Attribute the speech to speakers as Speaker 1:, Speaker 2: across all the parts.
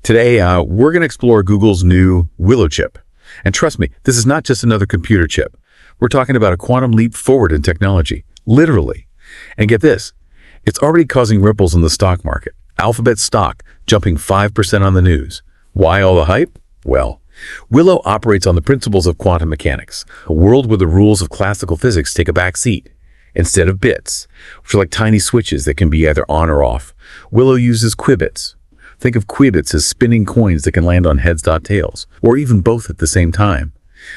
Speaker 1: Today, we're going to explore Google's new Willow chip. And trust me, this is not just another computer chip. We're talking about a quantum leap forward in technology, literally. And get this, it's already causing ripples in the stock market. Alphabet stock jumping 5% on the news. Why all the hype? Well, Willow operates on the principles of quantum mechanics, a world where the rules of classical physics take a back seat. Instead of bits, which are like tiny switches that can be either on or off, Willow uses qubits. Think of qubits as spinning coins that can land on heads, tails, or even both at the same time.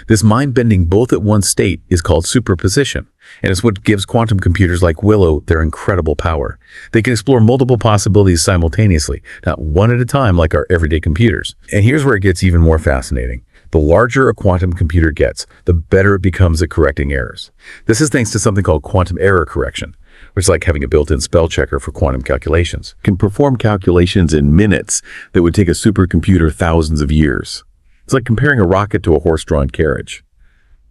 Speaker 1: This mind-bending both at one state is called superposition, and it's what gives quantum computers like Willow their incredible power. They can explore multiple possibilities simultaneously, not one at a time like our everyday computers. And here's where it gets even more fascinating. The larger a quantum computer gets, the better it becomes at correcting errors. This is thanks to something called quantum error correction, which is like having a built-in spell checker for quantum calculations. It can perform calculations in minutes that would take a supercomputer thousands of years. It's like comparing a rocket to a horse-drawn carriage.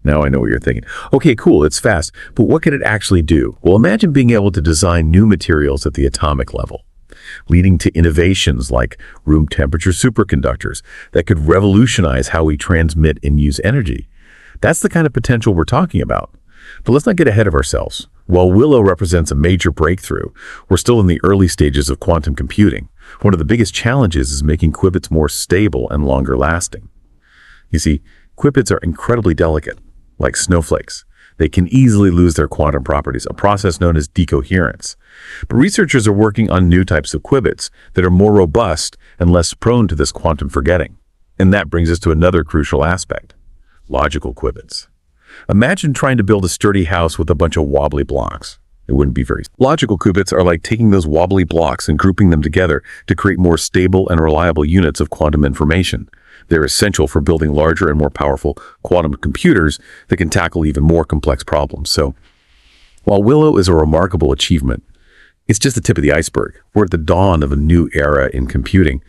Speaker 1: Now I know what you're thinking. Okay, cool, it's fast, but what can it actually do? Well, imagine being able to design new materials at the atomic level, leading to innovations like room temperature superconductors that could revolutionize how we transmit and use energy. That's the kind of potential we're talking about. But let's not get ahead of ourselves. While Willow represents a major breakthrough, we're still in the early stages of quantum computing. One of the biggest challenges is making qubits more stable and longer lasting. You see, qubits are incredibly delicate, like snowflakes. They can easily lose their quantum properties, a process known as decoherence. But researchers are working on new types of qubits that are more robust and less prone to this quantum forgetting. And that brings us to another crucial aspect: logical qubits. Imagine trying to build a sturdy house with a bunch of wobbly blocks. It wouldn't be very. Logical qubits are like taking those wobbly blocks and grouping them together to create more stable and reliable units of quantum information. They're essential for building larger and more powerful quantum computers that can tackle even more complex problems. So, while Willow is a remarkable achievement, it's just the tip of the iceberg. We're at the dawn of a new era in computing,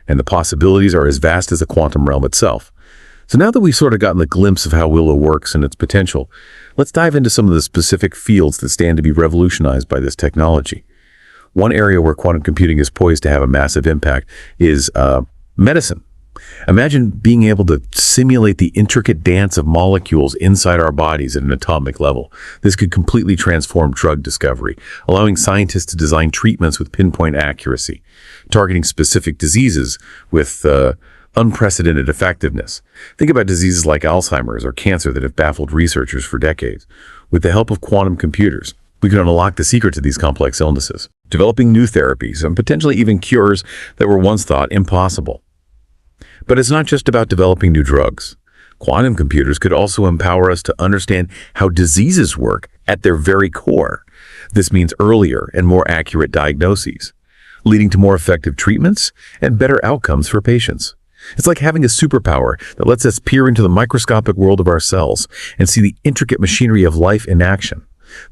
Speaker 1: and the possibilities are as vast as the quantum realm itself. So now that we've sort of gotten a glimpse of how Willow works and its potential, let's dive into some of the specific fields that stand to be revolutionized by this technology. One area where quantum computing is poised to have a massive impact is medicine. Imagine being able to simulate the intricate dance of molecules inside our bodies at an atomic level. This could completely transform drug discovery, allowing scientists to design treatments with pinpoint accuracy, targeting specific diseases with unprecedented effectiveness. Think about diseases like Alzheimer's or cancer that have baffled researchers for decades. With the help of quantum computers, we can unlock the secret to these complex illnesses, developing new therapies and potentially even cures that were once thought impossible. But it's not just about developing new drugs. Quantum computers could also empower us to understand how diseases work at their very core. This means earlier and more accurate diagnoses, leading to more effective treatments and better outcomes for patients. It's like having a superpower that lets us peer into the microscopic world of our cells and see the intricate machinery of life in action.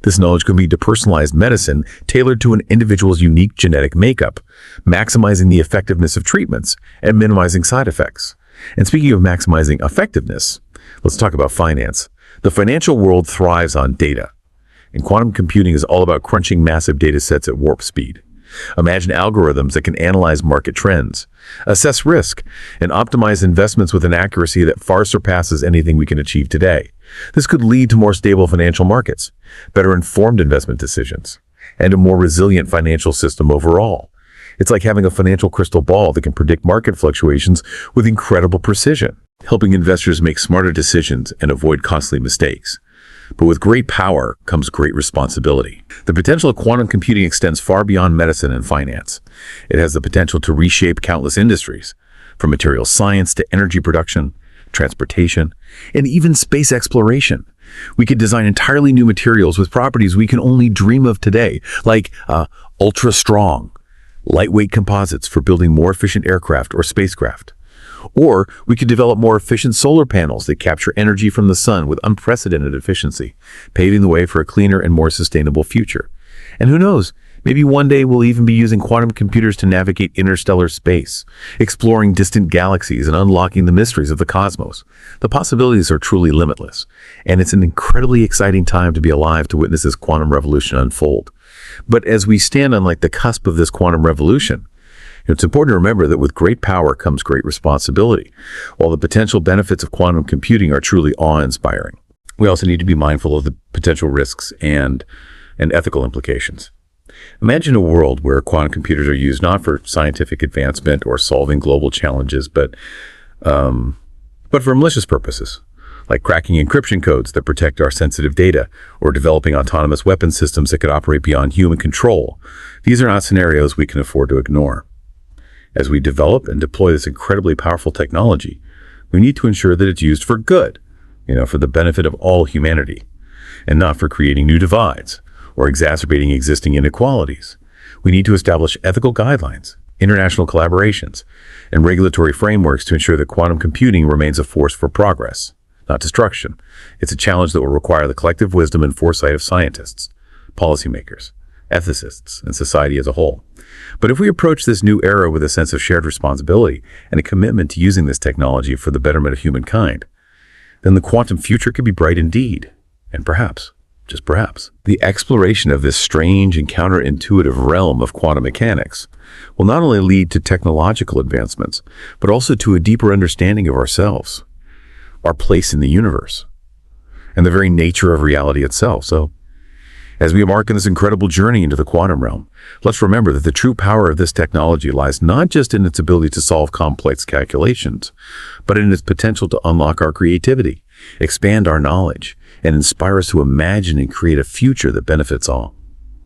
Speaker 1: This knowledge can lead to personalized medicine tailored to an individual's unique genetic makeup, maximizing the effectiveness of treatments and minimizing side effects. And speaking of maximizing effectiveness, let's talk about finance. The financial world thrives on data, and quantum computing is all about crunching massive data sets at warp speed. Imagine algorithms that can analyze market trends, assess risk, and optimize investments with an accuracy that far surpasses anything we can achieve today. This could lead to more stable financial markets, better informed investment decisions, and a more resilient financial system overall. It's like having a financial crystal ball that can predict market fluctuations with incredible precision, helping investors make smarter decisions and avoid costly mistakes. But with great power comes great responsibility. The potential of quantum computing extends far beyond medicine and finance. It has the potential to reshape countless industries, from material science to energy production, transportation, and even space exploration. We could design entirely new materials with properties we can only dream of today, like ultra-strong, lightweight composites for building more efficient aircraft or spacecraft. Or we could develop more efficient solar panels that capture energy from the sun with unprecedented efficiency, paving the way for a cleaner and more sustainable future. And who knows, maybe one day we'll even be using quantum computers to navigate interstellar space, exploring distant galaxies and unlocking the mysteries of the cosmos. The possibilities are truly limitless, and it's an incredibly exciting time to be alive to witness this quantum revolution unfold. But as we stand on the cusp of this quantum revolution, It's important to remember that with great power comes great responsibility. While the potential benefits of quantum computing are truly awe-inspiring, we also need to be mindful of the potential risks and ethical implications. Imagine a world where quantum computers are used not for scientific advancement or solving global challenges, but for malicious purposes, like cracking encryption codes that protect our sensitive data, or developing autonomous weapon systems that could operate beyond human control. These are not scenarios we can afford to ignore. As we develop and deploy this incredibly powerful technology, we need to ensure that it's used for good, for the benefit of all humanity, and not for creating new divides or exacerbating existing inequalities. We need to establish ethical guidelines, international collaborations, and regulatory frameworks to ensure that quantum computing remains a force for progress, not destruction. It's a challenge that will require the collective wisdom and foresight of scientists, policymakers, ethicists, and society as a whole. But if we approach this new era with a sense of shared responsibility and a commitment to using this technology for the betterment of humankind, then the quantum future could be bright indeed. And perhaps, just perhaps, the exploration of this strange and counterintuitive realm of quantum mechanics will not only lead to technological advancements, but also to a deeper understanding of ourselves, our place in the universe, and the very nature of reality itself. So, as we embark on this incredible journey into the quantum realm, let's remember that the true power of this technology lies not just in its ability to solve complex calculations, but in its potential to unlock our creativity, expand our knowledge, and inspire us to imagine and create a future that benefits all.